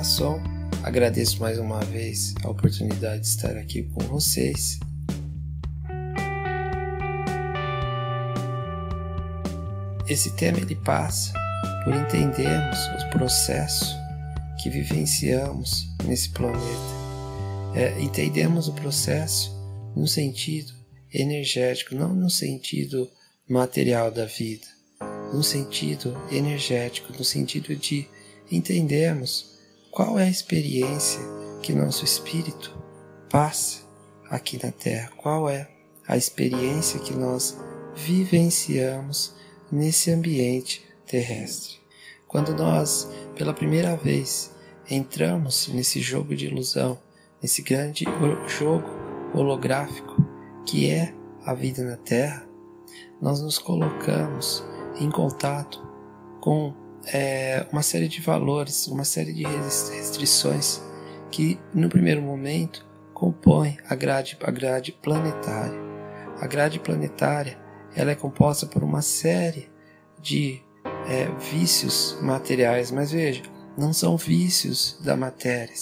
Fasson. Agradeço mais uma vez a oportunidade de estar aqui com vocês. Esse tema ele passa por entendermos o processo que vivenciamos nesse planeta. Entendemos o processo no sentido energético, não no sentido material da vida, no sentido energético, no sentido de entendermos qual é a experiência que nosso espírito passa aqui na Terra, qual é a experiência que nós vivenciamos nesse ambiente terrestre. Quando nós, pela primeira vez, entramos nesse jogo de ilusão, nesse grande jogo holográfico que é a vida na Terra, nós nos colocamos em contato com uma série de valores, uma série de restrições que no primeiro momento compõem a grade planetária. A grade planetária ela é composta por uma série de vícios materiais, mas veja, não são vícios da matéria,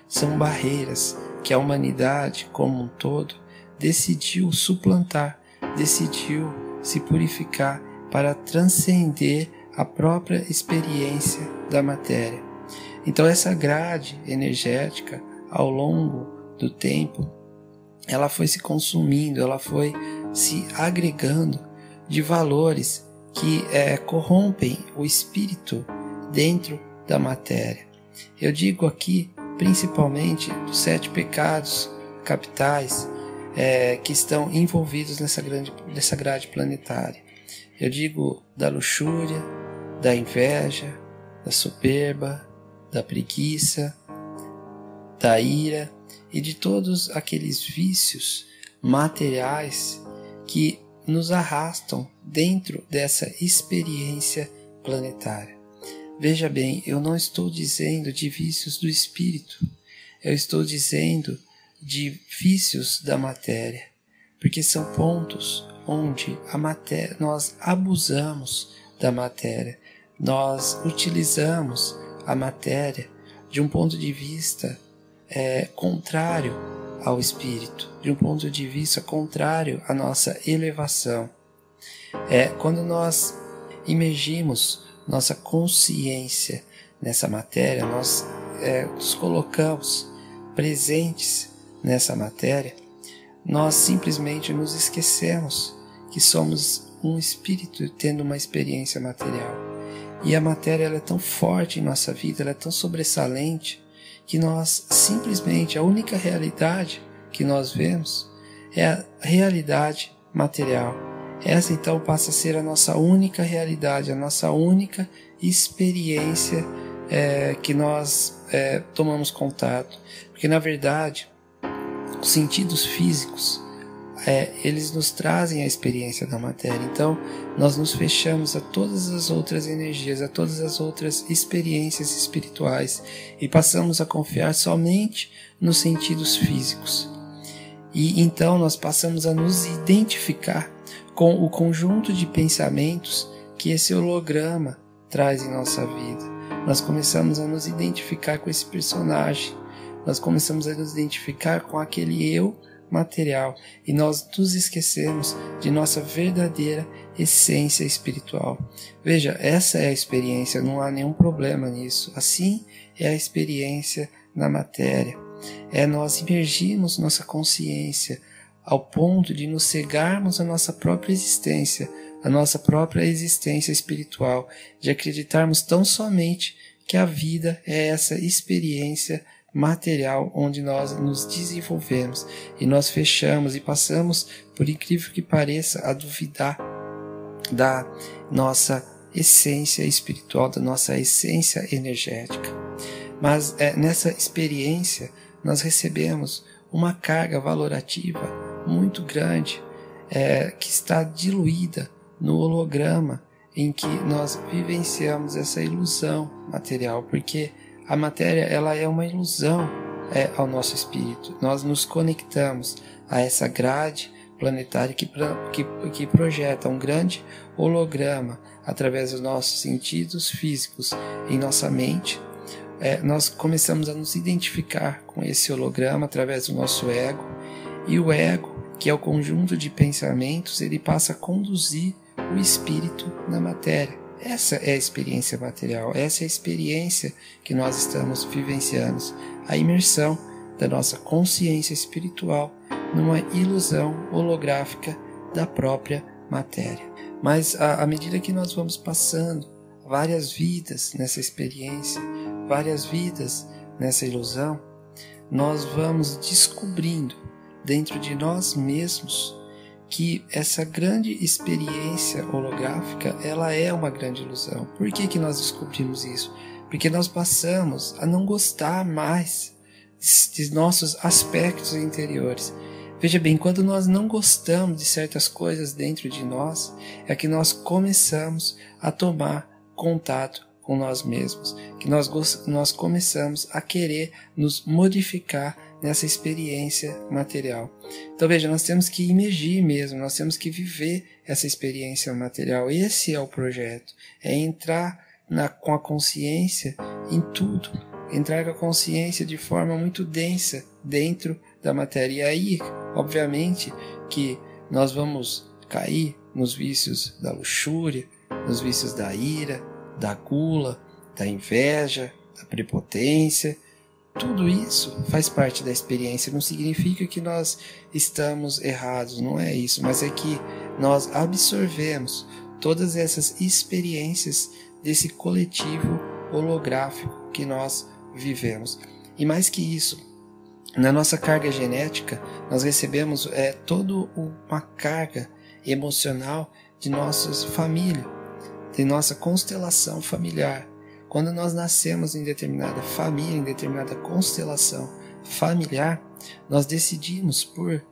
são barreiras que a humanidade como um todo decidiu suplantar, decidiu se purificar para transcender a própria experiência da matéria. Então essa grade energética, ao longo do tempo, ela foi se consumindo, ela foi se agregando de valores que corrompem o espírito dentro da matéria. Eu digo aqui principalmente dos 7 pecados capitais que estão envolvidos nessa grade planetária. Eu digo da luxúria, da inveja, da soberba, da preguiça, da ira e de todos aqueles vícios materiais que nos arrastam dentro dessa experiência planetária. Veja bem, eu não estou dizendo de vícios do espírito, eu estou dizendo de vícios da matéria, porque são pontos onde nós abusamos da matéria, nós utilizamos a matéria de um ponto de vista contrário ao espírito, de um ponto de vista contrário à nossa elevação. Quando nós imergimos nossa consciência nessa matéria, nós nos colocamos presentes nessa matéria, nós simplesmente nos esquecemos que somos um espírito tendo uma experiência material. E a matéria ela é tão forte em nossa vida, ela é tão sobressalente, que nós simplesmente, a única realidade que nós vemos é a realidade material. Essa então passa a ser a nossa única realidade, a nossa única experiência que nós tomamos contato. Porque na verdade, os sentidos físicos, eles nos trazem a experiência da matéria. Então, nós nos fechamos a todas as outras energias, a todas as outras experiências espirituais e passamos a confiar somente nos sentidos físicos. E então nós passamos a nos identificar com o conjunto de pensamentos que esse holograma traz em nossa vida. Nós começamos a nos identificar com esse personagem, nós começamos a nos identificar com aquele eu material e nós nos esquecemos de nossa verdadeira essência espiritual. Veja, essa é a experiência, não há nenhum problema nisso. Assim é a experiência na matéria. Nós imergirmos nossa consciência ao ponto de nos cegarmos a nossa própria existência espiritual, de acreditarmos tão somente que a vida é essa experiência material onde nós nos desenvolvemos e nós fechamos e passamos, por incrível que pareça, a duvidar da nossa essência espiritual, da nossa essência energética. Mas nessa experiência nós recebemos uma carga valorativa muito grande que está diluída no holograma em que nós vivenciamos essa ilusão material, porque a matéria ela é uma ilusão ao nosso espírito. Nós nos conectamos a essa grade planetária que projeta um grande holograma através dos nossos sentidos físicos em nossa mente, nós começamos a nos identificar com esse holograma através do nosso ego, e o ego, que é o conjunto de pensamentos, ele passa a conduzir o espírito na matéria. Essa é a experiência material, essa é a experiência que nós estamos vivenciando, a imersão da nossa consciência espiritual numa ilusão holográfica da própria matéria. Mas à medida que nós vamos passando várias vidas nessa experiência, várias vidas nessa ilusão, nós vamos descobrindo dentro de nós mesmos que essa grande experiência holográfica, ela é uma grande ilusão. Por que nós descobrimos isso? Porque nós passamos a não gostar mais de nossos aspectos interiores. Veja bem, quando nós não gostamos de certas coisas dentro de nós, é que nós começamos a tomar contato com nós mesmos, que nós começamos a querer nos modificar nessa experiência material. Então veja, nós temos que imergir mesmo, nós temos que viver essa experiência material. Esse é o projeto, é entrar com a consciência em tudo, entrar com a consciência de forma muito densa dentro da matéria. E aí, obviamente, que nós vamos cair nos vícios da luxúria, nos vícios da ira, da gula, da inveja, da prepotência. Tudo isso faz parte da experiência. Não significa que nós estamos errados, não é isso, mas é que nós absorvemos todas essas experiências desse coletivo holográfico que nós vivemos. E mais que isso, na nossa carga genética, nós recebemos toda uma carga emocional de nossa família, de nossa constelação familiar. Quando nós nascemos em determinada família, em determinada constelação familiar, nós decidimos por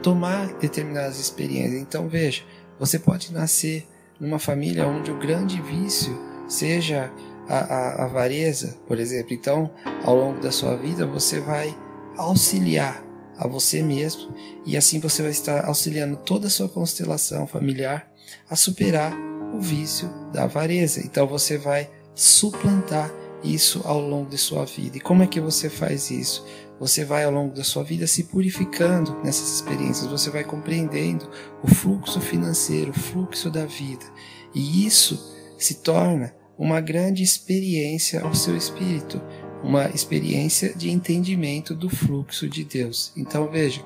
tomar determinadas experiências. Então veja, você pode nascer numa família onde o grande vício seja a avareza, por exemplo. Então, ao longo da sua vida, você vai auxiliar a você mesmo, e assim você vai estar auxiliando toda a sua constelação familiar a superar o vício da avareza. Então você vai suplantar isso ao longo de sua vida. E como é que você faz isso? Você vai ao longo da sua vida se purificando nessas experiências, você vai compreendendo o fluxo financeiro, o fluxo da vida, e isso se torna uma grande experiência ao seu espírito, uma experiência de entendimento do fluxo de Deus. Então veja,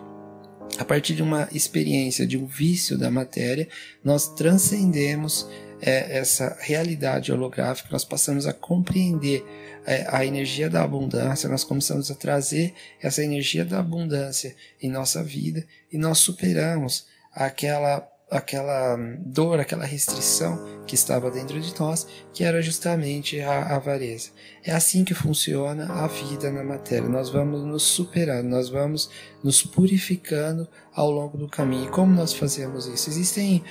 a partir de uma experiência de um vício da matéria, nós transcendemos essa realidade holográfica, nós passamos a compreender a energia da abundância, nós começamos a trazer essa energia da abundância em nossa vida, e nós superamos aquela dor, aquela restrição que estava dentro de nós, que era justamente a avareza. É assim que funciona a vida na matéria. Nós vamos nos superando, nós vamos nos purificando ao longo do caminho. E como nós fazemos isso? Existem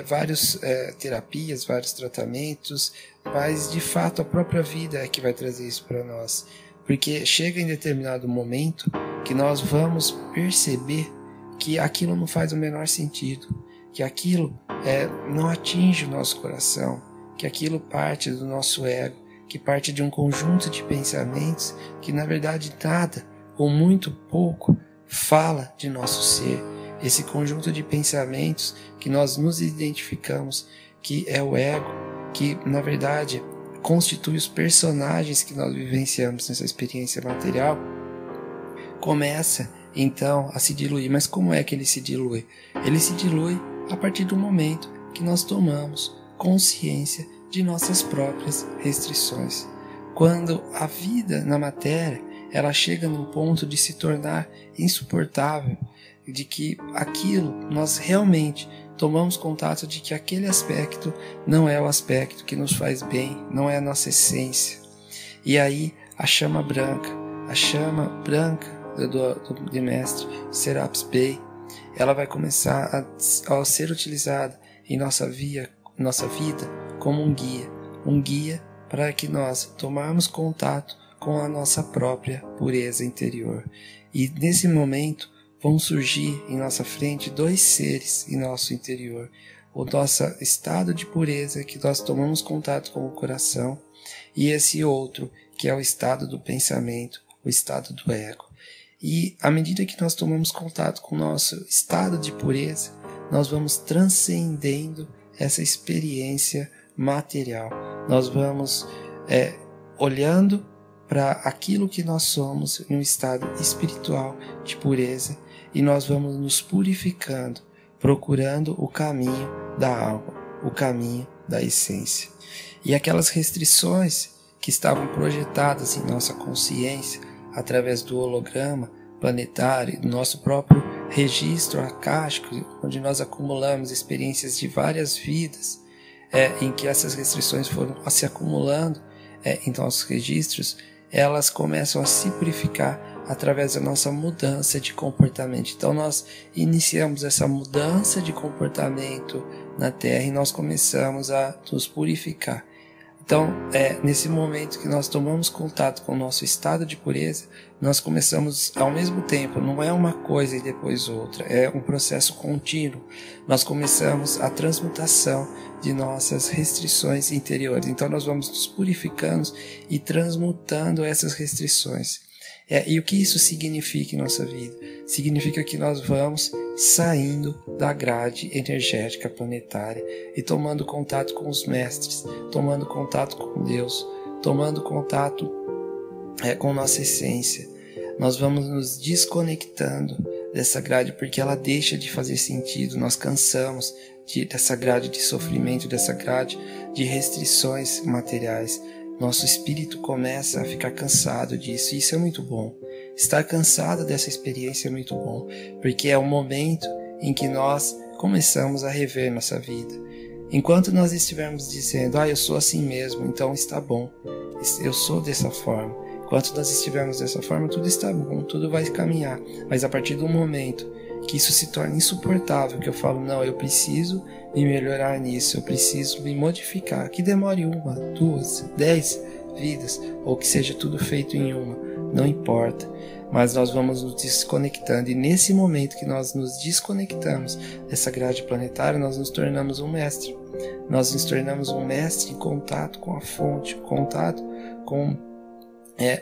várias terapias, vários tratamentos, mas de fato a própria vida é que vai trazer isso para nós. Porque chega em determinado momento que nós vamos perceber que aquilo não faz o menor sentido, que aquilo não atinge o nosso coração, que aquilo parte do nosso ego, que parte de um conjunto de pensamentos que na verdade nada ou muito pouco fala de nosso ser. Esse conjunto de pensamentos que nós nos identificamos, que é o ego, que na verdade constitui os personagens que nós vivenciamos nessa experiência material, começa então a se diluir. Mas como é que ele se dilui? Ele se dilui a partir do momento que nós tomamos consciência de nossas próprias restrições. Quando a vida na matéria ela chega num ponto de se tornar insuportável, de que aquilo nós realmente tomamos contato de que aquele aspecto não é o aspecto que nos faz bem, não é a nossa essência. E aí a chama branca do mestre, Serapis Bey, ela vai começar a ser utilizada em nossa vida como um guia para que nós tomarmos contato com a nossa própria pureza interior. E nesse momento vão surgir em nossa frente dois seres em nosso interior: o nosso estado de pureza, que nós tomamos contato com o coração, e esse outro que é o estado do pensamento, o estado do ego. E à medida que nós tomamos contato com o nosso estado de pureza, nós vamos transcendendo essa experiência material. Nós vamos olhando para aquilo que nós somos em um estado espiritual de pureza, e nós vamos nos purificando, procurando o caminho da alma, o caminho da essência. E aquelas restrições que estavam projetadas em nossa consciência através do holograma planetário, do nosso próprio registro akáshico, onde nós acumulamos experiências de várias vidas, em que essas restrições foram se acumulando em nossos registros, elas começam a se purificar através da nossa mudança de comportamento. Então nós iniciamos essa mudança de comportamento na Terra e nós começamos a nos purificar. Então, nesse momento que nós tomamos contato com o nosso estado de pureza, nós começamos ao mesmo tempo, não é uma coisa e depois outra, é um processo contínuo. Nós começamos a transmutação de nossas restrições interiores. Então nós vamos nos purificando e transmutando essas restrições. E o que isso significa em nossa vida? Significa que nós vamos saindo da grade energética planetária e tomando contato com os mestres, tomando contato com Deus, tomando contato com nossa essência. Nós vamos nos desconectando dessa grade porque ela deixa de fazer sentido. Nós cansamos dessa grade de sofrimento, dessa grade de restrições materiais. Nosso espírito começa a ficar cansado disso, e isso é muito bom. Estar cansado dessa experiência é muito bom, porque é o momento em que nós começamos a rever nossa vida. Enquanto nós estivermos dizendo, eu sou assim mesmo, então está bom, eu sou dessa forma. Enquanto nós estivermos dessa forma, tudo está bom, tudo vai caminhar. Mas a partir do momento que isso se torna insuportável, que eu falo, não, eu preciso me melhorar nisso, eu preciso me modificar, que demore 1, 2, 10 vidas, ou que seja tudo feito em uma, não importa, mas nós vamos nos desconectando, e nesse momento que nós nos desconectamos dessa grade planetária, nós nos tornamos um mestre, nós nos tornamos um mestre em contato com a fonte, em contato com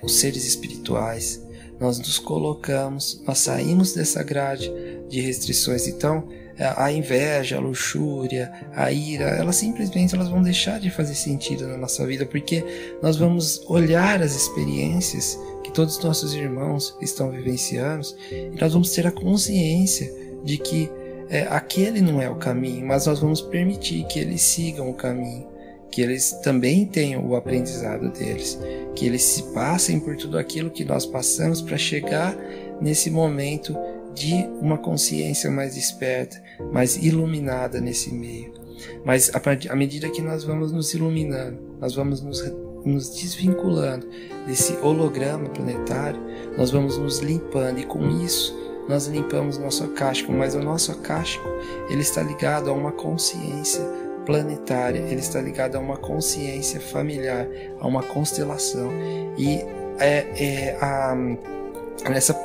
os seres espirituais. Nós nos colocamos, nós saímos dessa grade de restrições. Então a inveja, a luxúria, a ira, elas vão deixar de fazer sentido na nossa vida, porque nós vamos olhar as experiências que todos os nossos irmãos estão vivenciando, e nós vamos ter a consciência de que aquele não é o caminho, mas nós vamos permitir que eles sigam o caminho, que eles também tenham o aprendizado deles, que eles se passem por tudo aquilo que nós passamos para chegar nesse momento de uma consciência mais desperta, mais iluminada nesse meio. Mas à medida que nós vamos nos iluminando, nós vamos nos desvinculando desse holograma planetário, nós vamos nos limpando, e com isso nós limpamos nosso akáshico, mas o nosso akáshico ele está ligado a uma consciência planetária, ele está ligado a uma consciência familiar, a uma constelação, e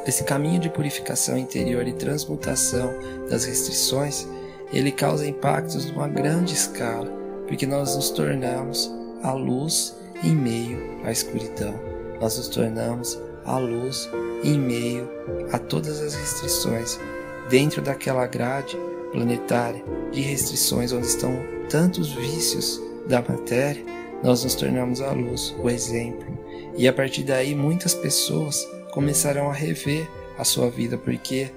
esse caminho de purificação interior e transmutação das restrições, ele causa impactos numa grande escala, porque nós nos tornamos a luz em meio à escuridão, nós nos tornamos a luz em meio a todas as restrições, dentro daquela grade planetária de restrições onde estão tantos vícios da matéria, nós nos tornamos a luz, o exemplo. E a partir daí muitas pessoas começarão a rever a sua vida, porque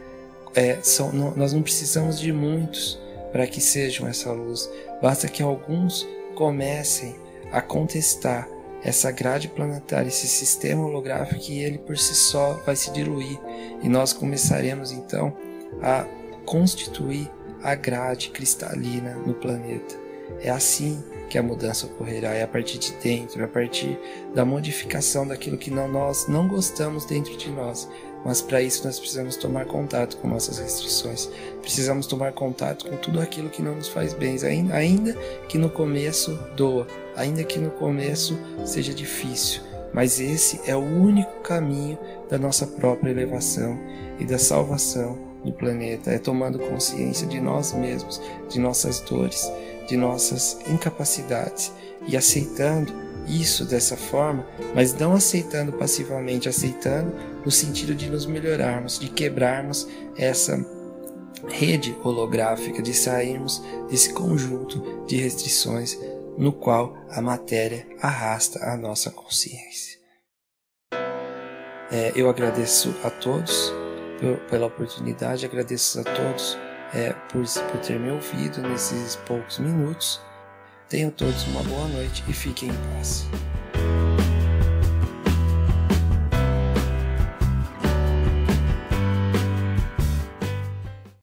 nós não precisamos de muitos para que sejam essa luz. Basta que alguns comecem a contestar essa grade planetária, esse sistema holográfico, que ele por si só vai se diluir, e nós começaremos então a constituir a grade cristalina no planeta. É assim que a mudança ocorrerá, é a partir de dentro, é a partir da modificação daquilo que nós não gostamos dentro de nós. Mas para isso nós precisamos tomar contato com nossas restrições, precisamos tomar contato com tudo aquilo que não nos faz bem, ainda que no começo doa, ainda que no começo seja difícil, mas esse é o único caminho da nossa própria elevação e da salvação do planeta, é tomando consciência de nós mesmos, de nossas dores, de nossas incapacidades, e aceitando isso dessa forma, mas não aceitando passivamente, aceitando no sentido de nos melhorarmos, de quebrarmos essa rede holográfica, de sairmos desse conjunto de restrições no qual a matéria arrasta a nossa consciência. Eu agradeço a todos pela oportunidade, agradeço a todos por ter me ouvido nesses poucos minutos. Tenham todos uma boa noite e fiquem em paz.